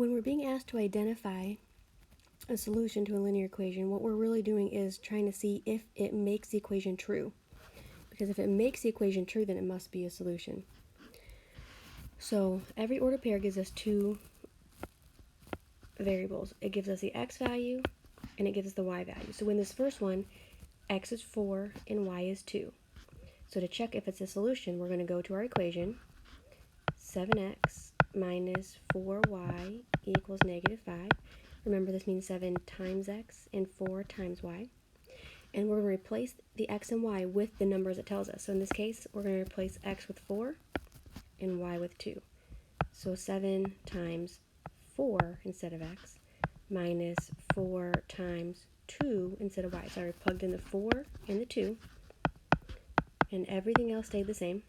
When we're being asked to identify a solution to a linear equation, what we're really doing is trying to see if it makes the equation true. Because if it makes the equation true, then it must be a solution. So every ordered pair gives us two variables. It gives us the x value and it gives us the y value. So in this first one, x is 4 and y is 2. So to check if it's a solution, we're going to go to our equation. 7x minus 4y equals negative 5. Remember, this means 7 times x and 4 times y. And we're going to replace the x and y with the numbers it tells us. So in this case, we're going to replace x with 4 and y with 2. So 7 times 4 instead of x minus 4 times 2 instead of y. So I plugged in the 4 and the 2, and everything else stayed the same.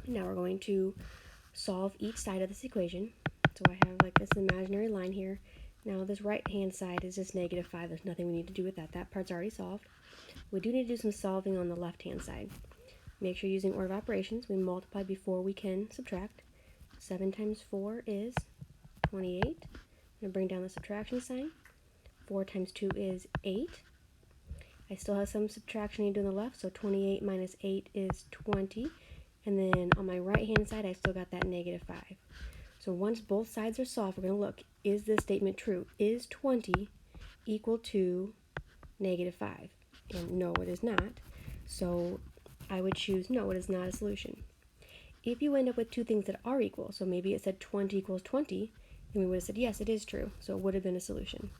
Now we're going to solve each side of this equation. So I have like this imaginary line here. Now this right hand side is just negative 5. There's nothing we need to do with that. That part's already solved. We do need to do some solving on the left hand side. Make sure you're using order of operations. We multiply before we can subtract. 7 times 4 is 28. I'm going to bring down the subtraction sign. 4 times 2 is 8. I still have some subtraction I need to do on the left, so 28 minus 8 is 20. And then on my right hand side, I still got that negative 5. So once both sides are solved, we're going to look, is this statement true? Is 20 equal to negative 5? And no, it is not. So I would choose no, it is not a solution. If you end up with two things that are equal, so maybe it said 20 equals 20, then we would have said yes, it is true. So it would have been a solution.